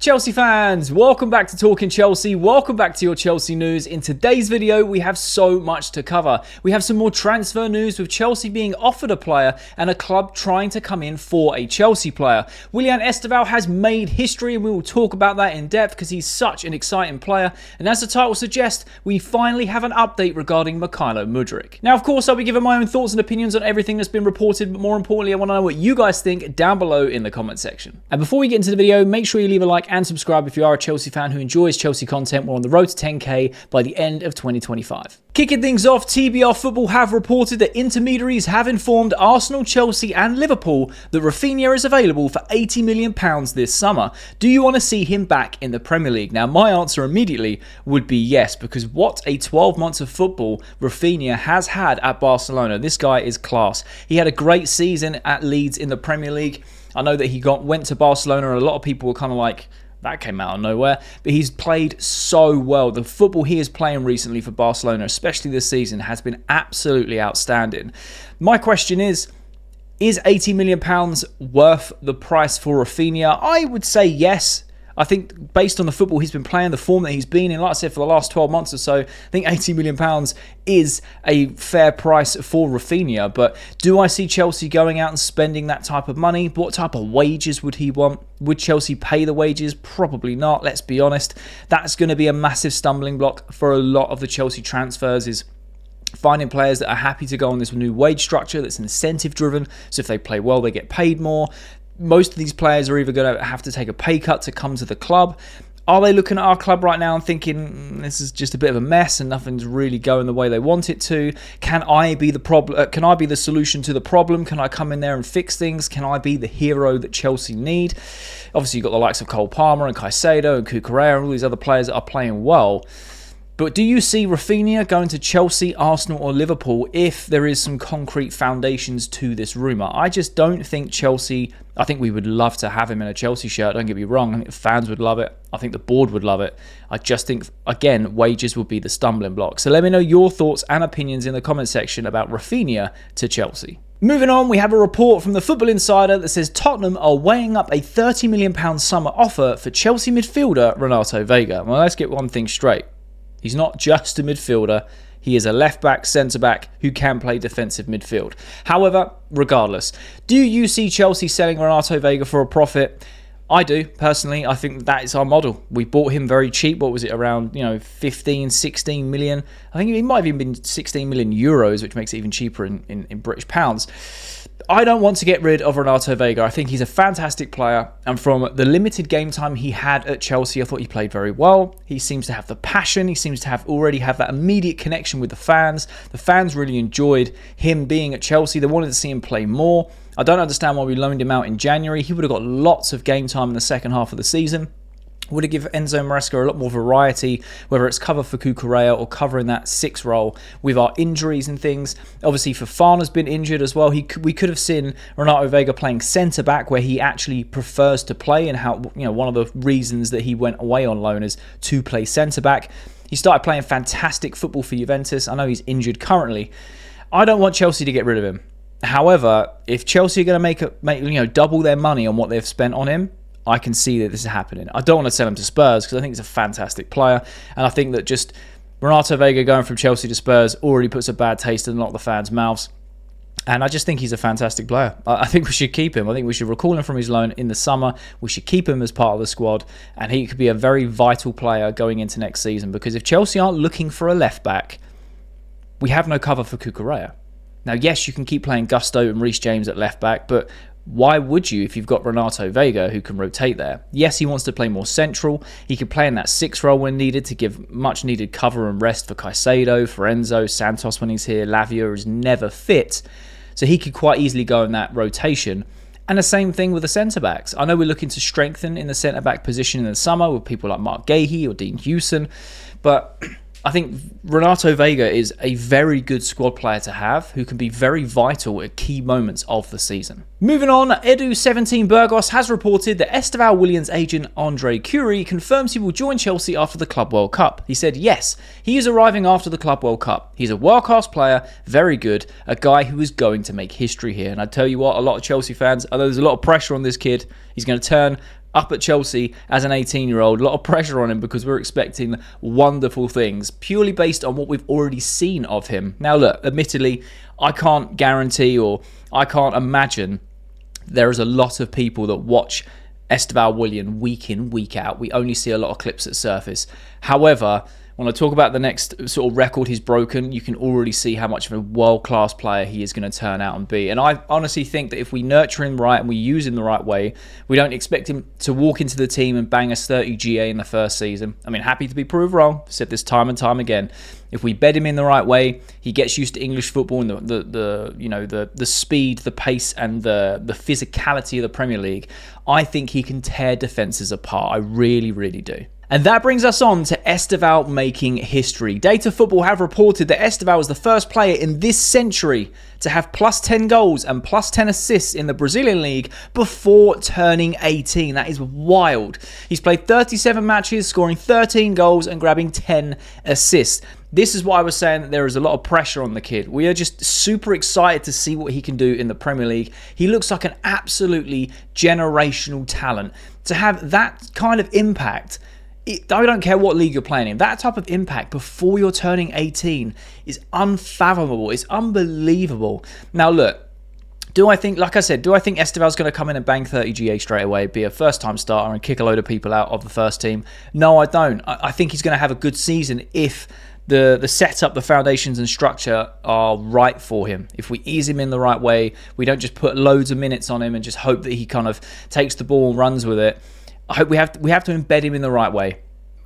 Chelsea fans, welcome back to Talking Chelsea. Welcome back to your Chelsea news. In today's video, we have so much to cover. We have some more transfer news with Chelsea being offered a player and a club trying to come in for a Chelsea player. Willian Estal has made history and we will talk about that in depth because he's such an exciting player. And as the title suggests, we finally have an update regarding Mykhailo Mudryk. Now, of course, I'll be giving my own thoughts and opinions on everything that's been reported, but more importantly, I want to know what you guys think down below in the comment section. And before we get into the video, make sure you leave a like and subscribe if you are a Chelsea fan who enjoys Chelsea content. We're on the road to 10k by the end of 2025. Kicking things off, TBR Football have reported that intermediaries have informed Arsenal, Chelsea and Liverpool that Rafinha is available for £80 million this summer. Do you want to see him back in the Premier League? Now, my answer immediately would be yes, because what a 12 months of football Rafinha has had at Barcelona. This guy is class. He had a great season at Leeds in the Premier League. I know that he went to Barcelona and a lot of people were kind of like, that came out of nowhere, but he's played so well. The football he is playing recently for Barcelona, especially this season, has been absolutely outstanding. My question is £80 million worth the price for Rafinha? I would say yes. I think based on the football he's been playing, the form that he's been in, like I said, for the last 12 months or so, I think £80 million is a fair price for Rafinha. But do I see Chelsea going out and spending that type of money? What type of wages would he want? Would Chelsea pay the wages? Probably not, let's be honest. That's going to be a massive stumbling block for a lot of the Chelsea transfers, is finding players that are happy to go on this new wage structure that's incentive driven. So if they play well, they get paid more. Most of these players are either going to have to take a pay cut to come to the club. Are they looking at our club right now and thinking this is just a bit of a mess and nothing's really going the way they want it to? Can I be the problem? Can I be the solution to the problem? Can I come in there and fix things? Can I be the hero that Chelsea need? Obviously, you've got the likes of Cole Palmer and Caicedo and Cucurella and all these other players that are playing well. But do you see Rafinha going to Chelsea, Arsenal or Liverpool if there is some concrete foundations to this rumour? I just don't think Chelsea... I think we would love to have him in a Chelsea shirt, don't get me wrong. I think the fans would love it. I think the board would love it. I just think, again, wages would be the stumbling block. So let me know your thoughts and opinions in the comment section about Rafinha to Chelsea. Moving on, we have a report from the Football Insider that says Tottenham are weighing up a £30 million summer offer for Chelsea midfielder Renato Vega. Well, let's get one thing straight. He's not just a midfielder. He is a left-back, centre-back who can play defensive midfield. However, regardless, do you see Chelsea selling Renato Vega for a profit? I do, personally. I think that is our model. We bought him very cheap. What was it, around 15, 16 million? I think it might have even been 16 million euros, which makes it even cheaper in British pounds. I don't want to get rid of Renato Vega. I think he's a fantastic player. And from the limited game time he had at Chelsea, I thought he played very well. He seems to have the passion. He seems to already have that immediate connection with the fans. The fans really enjoyed him being at Chelsea. They wanted to see him play more. I don't understand why we loaned him out in January. He would have got lots of game time in the second half of the season. Would have given Enzo Maresca a lot more variety, whether it's cover for Cucurella or covering that 6 role with our injuries and things. Obviously, Fofana's been injured as well. We could have seen Renato Vega playing centre-back where he actually prefers to play, and how one of the reasons that he went away on loan is to play centre-back. He started playing fantastic football for Juventus. I know he's injured currently. I don't want Chelsea to get rid of him. However, if Chelsea are going to make double their money on what they've spent on him, I can see that this is happening. I don't want to sell him to Spurs because I think he's a fantastic player. And I think that just Renato Vega going from Chelsea to Spurs already puts a bad taste in a lot of the fans' mouths. And I just think he's a fantastic player. I think we should keep him. I think we should recall him from his loan in the summer. We should keep him as part of the squad. And he could be a very vital player going into next season. Because if Chelsea aren't looking for a left-back, we have no cover for Cucurella. Now, yes, you can keep playing Gusto and Reece James at left-back, but why would you if you've got Renato Vega who can rotate there? Yes, he wants to play more central. He could play in that 6 role when needed to give much needed cover and rest for Caicedo, for Enzo, Santos when he's here. Lavia is never fit. So he could quite easily go in that rotation. And the same thing with the centre-backs. I know we're looking to strengthen in the centre-back position in the summer with people like Mark Gahey or Dean Hewson, but I think Renato Vega is a very good squad player to have who can be very vital at key moments of the season. Moving on, Edu17 Burgos has reported that Esteval Williams agent Andre Curie confirms he will join Chelsea after the Club World Cup. He said, yes, he is arriving after the Club World Cup. He's a world-class player, very good, a guy who is going to make history here. And I tell you what, a lot of Chelsea fans, although there's a lot of pressure on this kid, he's going to turn up at Chelsea as an 18-year-old. A lot of pressure on him because we're expecting wonderful things purely based on what we've already seen of him. Now, look, admittedly, I can't guarantee or I can't imagine there is a lot of people that watch Estal Willian week in, week out. We only see a lot of clips that surface. However, when I talk about the next sort of record he's broken, you can already see how much of a world-class player he is going to turn out and be. And I honestly think that if we nurture him right and we use him the right way, we don't expect him to walk into the team and bang us 30 GA in the first season. I mean, happy to be proved wrong. I've said this time and time again. If we bed him in the right way, he gets used to English football and the speed, the pace, and the physicality of the Premier League. I think he can tear defenses apart. I really, really do. And that brings us on to Estal making history. Data Football have reported that Estal was the first player in this century to have plus 10 goals and plus 10 assists in the Brazilian league before turning 18. That is wild. He's played 37 matches, scoring 13 goals and grabbing 10 assists. This is why I was saying that there is a lot of pressure on the kid. We are just super excited to see what he can do in the Premier League. He looks like an absolutely generational talent. To have that kind of impact, I don't care what league you're playing in, that type of impact before you're turning 18 is unfathomable. It's unbelievable. Now, look, like I said, do I think Estal's going to come in and bang 30 GA straight away, be a first-time starter and kick a load of people out of the first team? No, I don't. I think he's going to have a good season if the setup, the foundations and structure are right for him. If we ease him in the right way, we don't just put loads of minutes on him and just hope that he kind of takes the ball and runs with it. I hope we have to embed him in the right way.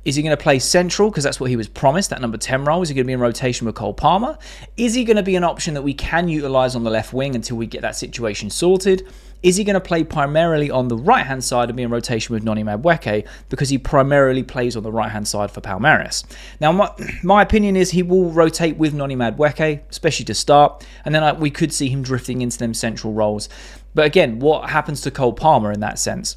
Is he going to play central because that's what he was promised, that number 10 role? Is he going to be in rotation with Cole Palmer? Is he going to be an option that we can utilise on the left wing until we get that situation sorted? Is he going to play primarily on the right-hand side and be in rotation with Noni Madueke because he primarily plays on the right-hand side for Palmeiras? Now, my opinion is he will rotate with Noni Madueke, especially to start, and then we could see him drifting into them central roles. But again, what happens to Cole Palmer in that sense?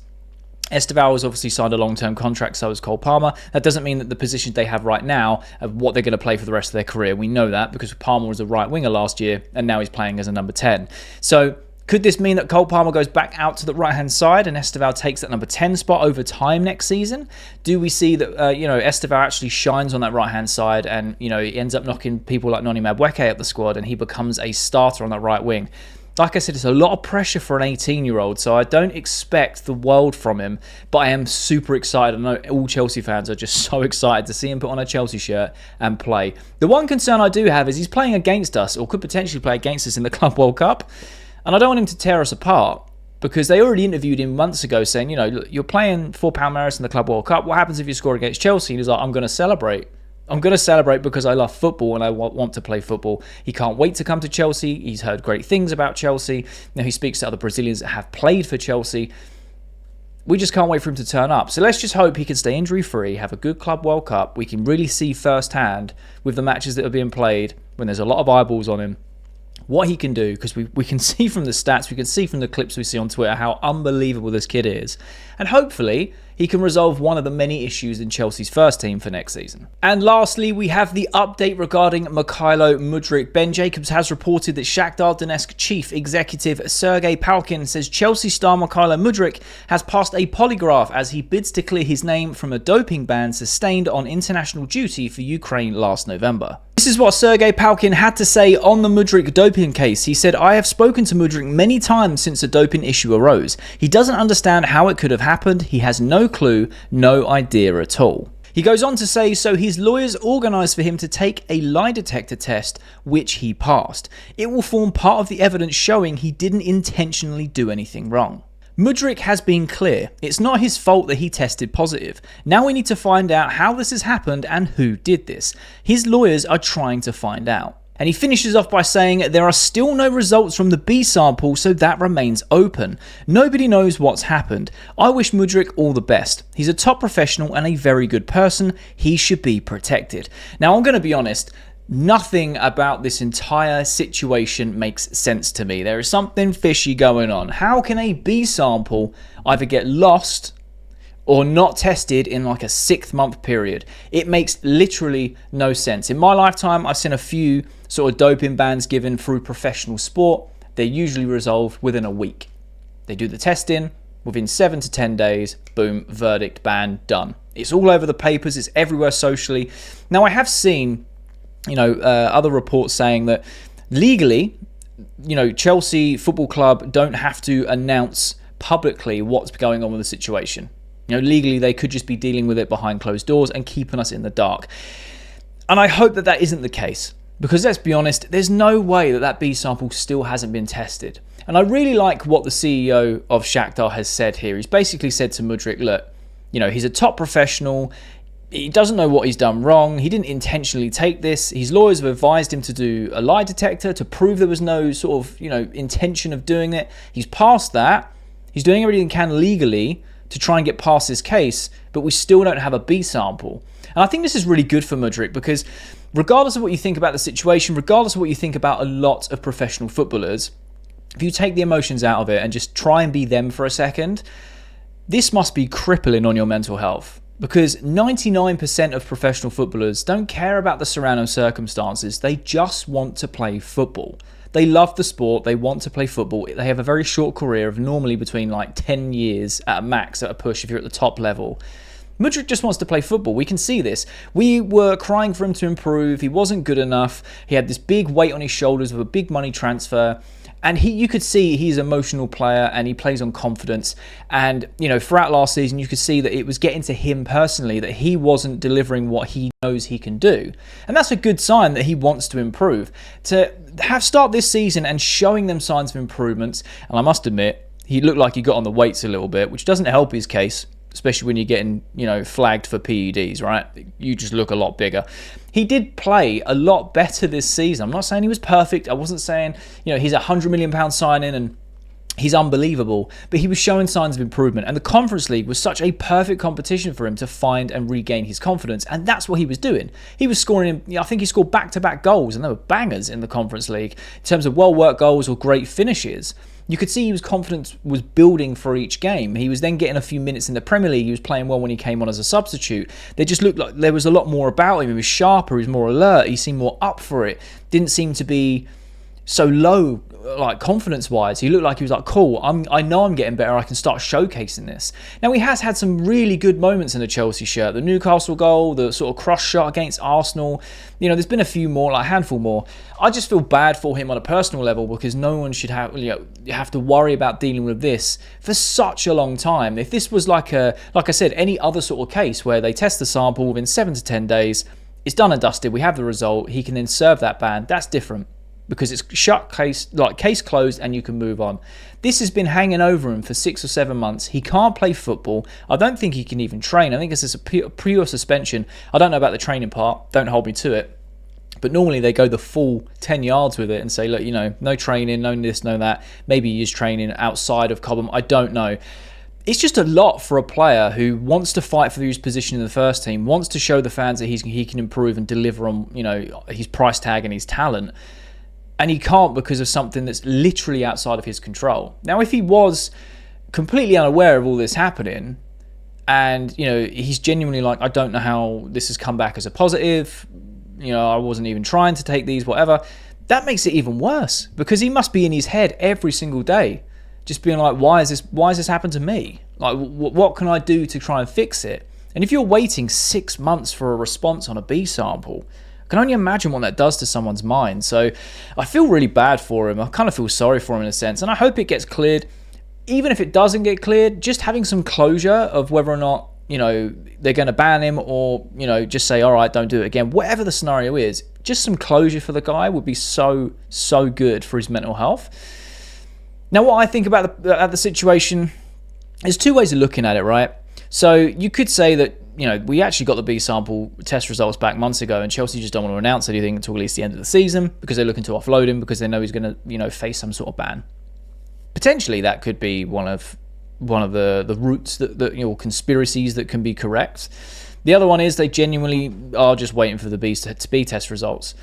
Estal has obviously signed a long-term contract, so has Cole Palmer. That doesn't mean that the positions they have right now are what they're going to play for the rest of their career. We know that because Palmer was a right winger last year, and now he's playing as a number 10. So could this mean that Cole Palmer goes back out to the right-hand side and Estal takes that number 10 spot over time next season? Do we see that Estal actually shines on that right-hand side and he ends up knocking people like Noni Madueke up the squad and he becomes a starter on that right wing? Like I said, it's a lot of pressure for an 18-year-old, so I don't expect the world from him, but I am super excited. I know all Chelsea fans are just so excited to see him put on a Chelsea shirt and play. The one concern I do have is he's playing against us, or could potentially play against us in the Club World Cup, and I don't want him to tear us apart, because they already interviewed him months ago saying, you're playing for Palmeiras in the Club World Cup, what happens if you score against Chelsea? And he's like, I'm going to celebrate. I'm going to celebrate because I love football and I want to play football. He can't wait to come to Chelsea. He's heard great things about Chelsea. Now he speaks to other Brazilians that have played for Chelsea. We just can't wait for him to turn up. So let's just hope he can stay injury-free, have a good Club World Cup. We can really see firsthand with the matches that are being played when there's a lot of eyeballs on him what he can do, because we can see from the stats, we can see from the clips we see on Twitter how unbelievable this kid is. And hopefully he can resolve one of the many issues in Chelsea's first team for next season. And lastly, we have the update regarding Mykhailo Mudryk. Ben Jacobs has reported that Shakhtar Donetsk chief executive Sergey Palkin says Chelsea star Mykhailo Mudryk has passed a polygraph as he bids to clear his name from a doping ban sustained on international duty for Ukraine last November. This is what Sergey Palkin had to say on the Mudryk doping case. He said, I have spoken to Mudryk many times since the doping issue arose. He doesn't understand how it could have happened. He has no clue, no idea at all. He goes on to say, so his lawyers organised for him to take a lie detector test, which he passed. It will form part of the evidence showing he didn't intentionally do anything wrong. Mudryk has been clear. It's not his fault that he tested positive. Now we need to find out how this has happened and who did this. His lawyers are trying to find out. And he finishes off by saying there are still no results from the B sample, so that remains open. Nobody knows what's happened. I wish Mudryk all the best. He's a top professional and a very good person. He should be protected. Now I'm going to be honest, nothing about this entire situation makes sense to me. There is something fishy going on. How can a B sample either get lost or not tested in like a 6-month period? It makes literally no sense. In my lifetime, I've seen a few sort of doping bans given through professional sport. They're usually resolved within a week. They do the testing. within 7 to 10 days, boom, verdict, ban, done. It's all over the papers. It's everywhere socially. Now, I have seen, other reports saying that legally, Chelsea Football Club don't have to announce publicly what's going on with the situation. Legally, they could just be dealing with it behind closed doors and keeping us in the dark. And I hope that that isn't the case, because let's be honest, there's no way that that B sample still hasn't been tested. And I really like what the CEO of Shakhtar has said here. He's basically said to Mudryk, look, he's a top professional. He doesn't know what he's done wrong. He didn't intentionally take this. His lawyers have advised him to do a lie detector to prove there was no sort of, intention of doing it. He's passed that. He's doing everything he can legally to try and get past this case, but we still don't have a B sample. And I think this is really good for Mudryk, because regardless of what you think about the situation, regardless of what you think about a lot of professional footballers, if you take the emotions out of it and just try and be them for a second, this must be crippling on your mental health. Because 99% of professional footballers don't care about the surrounding circumstances. They just want to play football. They love the sport. They want to play football. They have a very short career of normally between 10 years at a max, at a push, if you're at the top level. Mudryk just wants to play football. We can see this. We were crying for him to improve. He wasn't good enough. He had this big weight on his shoulders of a big money transfer. And you could see he's an emotional player and he plays on confidence. And, throughout last season, you could see that it was getting to him personally, that he wasn't delivering what he knows he can do. And that's a good sign that he wants to improve. To start this season and showing them signs of improvements, and I must admit, he looked like he got on the weights a little bit, which doesn't help his case, especially when you're getting, flagged for PEDs, right? You just look a lot bigger. He did play a lot better this season. I'm not saying he was perfect. I wasn't saying, he's a £100 million signing and he's unbelievable, but he was showing signs of improvement. And the Conference League was such a perfect competition for him to find and regain his confidence. And that's what he was doing. He was scoring, I think he scored back-to-back goals, and they were bangers in the Conference League in terms of well-worked goals or great finishes. You could see his confidence was building for each game. He was then getting a few minutes in the Premier League. He was playing well when he came on as a substitute. They just looked like there was a lot more about him. He was sharper, he was more alert, he seemed more up for it. Didn't seem to be so low, confidence-wise. He looked like he was cool, I know I'm getting better, I can start showcasing this. Now, he has had some really good moments in the Chelsea shirt. The Newcastle goal, the sort of cross shot against Arsenal. There's been a few more, a handful more. I just feel bad for him on a personal level, because no one should have to worry about dealing with this for such a long time. If this was like I said, any other sort of case where they test the sample within 7 to 10 days, it's done and dusted, we have the result, he can then serve that ban, that's different. Because it's shut case, case closed, and you can move on. This has been hanging over him for 6 or 7 months. He can't play football. I don't think he can even train. I think it's a pure suspension. I don't know about the training part. Don't hold me to it. But normally they go the full 10 yards with it and say, look, no training, no this, no that. Maybe he is training outside of Cobham. I don't know. It's just a lot for a player who wants to fight for his position in the first team, wants to show the fans that he can improve and deliver on his price tag and his talent. And he can't because of something that's literally outside of his control. Now, if he was completely unaware of all this happening, and he's genuinely I don't know how this has come back as a positive, I wasn't even trying to take these, whatever, that makes it even worse, because he must be in his head every single day just being why has this happened to me? What can I do to try and fix it? And if you're waiting 6 months for a response on a B sample, I can only imagine what that does to someone's mind. So I feel really bad for him. I kind of feel sorry for him in a sense. And I hope it gets cleared. Even if it doesn't get cleared, just having some closure of whether or not, they're going to ban him or, just say, all right, don't do it again. Whatever the scenario is, just some closure for the guy would be so, so good for his mental health. Now, what I think about the situation, there's two ways of looking at it, right? So you could say that, we actually got the B sample test results back months ago, and Chelsea just don't want to announce anything until at least the end of the season because they're looking to offload him because they know he's going to, face some sort of ban. Potentially, that could be one of the routes that conspiracies that can be correct. The other one is they genuinely are just waiting for the B test results.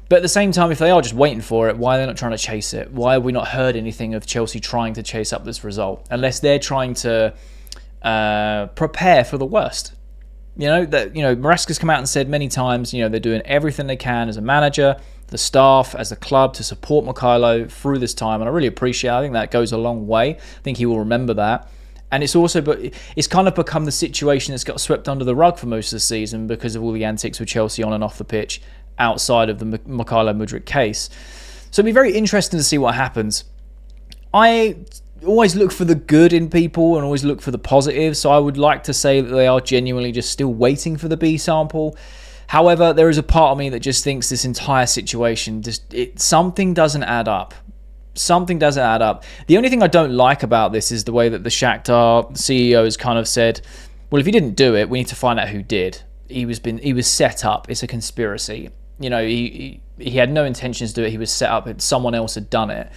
But at the same time, if they are just waiting for it, why are they not trying to chase it? Why have we not heard anything of Chelsea trying to chase up this result? Unless they're trying to prepare for the worst. Maresca's come out and said many times, they're doing everything they can as a manager, the staff, as a club to support Mykhailo through this time. And I really appreciate it. I think that goes a long way. I think he will remember that. And it's also, but it's kind of become the situation that's got swept under the rug for most of the season because of all the antics with Chelsea on and off the pitch outside of the Mykhailo Mudryk case. So it'll be very interesting to see what happens. I always look for the good in people and always look for the positive. So I would like to say that they are genuinely just still waiting for the B sample. However, there is a part of me that just thinks this entire situation, something doesn't add up. Something doesn't add up. The only thing I don't like about this is the way that the Shakhtar CEO has kind of said, well, if he didn't do it, we need to find out who did. He was set up. It's a conspiracy. You know, he had no intentions to do it. He was set up. Someone else had done it.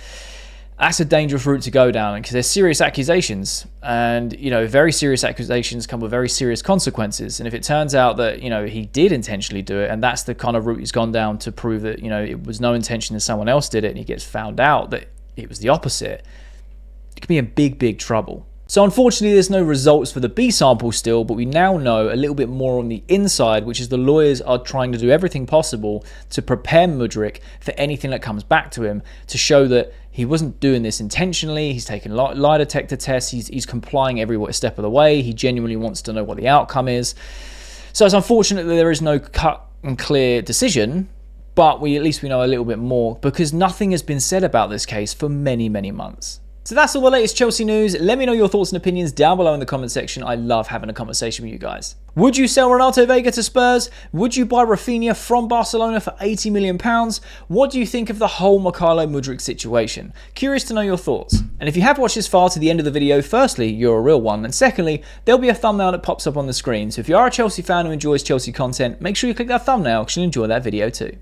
That's a dangerous route to go down because there's serious accusations, and you know, very serious accusations come with very serious consequences. And if it turns out that, you know, he did intentionally do it, and that's the kind of route he's gone down to prove that, you know, it was no intention that someone else did it, and he gets found out that it was the opposite, it could be in big trouble. So unfortunately, there's no results for the B sample still, but we now know a little bit more on the inside, which is the lawyers are trying to do everything possible to prepare Mudryk for anything that comes back to him, to show that he wasn't doing this intentionally. He's taking lie detector tests. He's complying every step of the way. He genuinely wants to know what the outcome is. So it's unfortunate that there is no cut and clear decision, but at least we know a little bit more because nothing has been said about this case for many months. So that's all the latest Chelsea news. Let me know your thoughts and opinions down below in the comment section. I love having a conversation with you guys. Would you sell Renato Vega to Spurs? Would you buy Rafinha from Barcelona for £80 million? What do you think of the whole Mykhailo Mudryk situation? Curious to know your thoughts. And if you have watched this far to the end of the video, firstly, you're a real one. And secondly, there'll be a thumbnail that pops up on the screen. So if you are a Chelsea fan who enjoys Chelsea content, make sure you click that thumbnail because you'll enjoy that video too.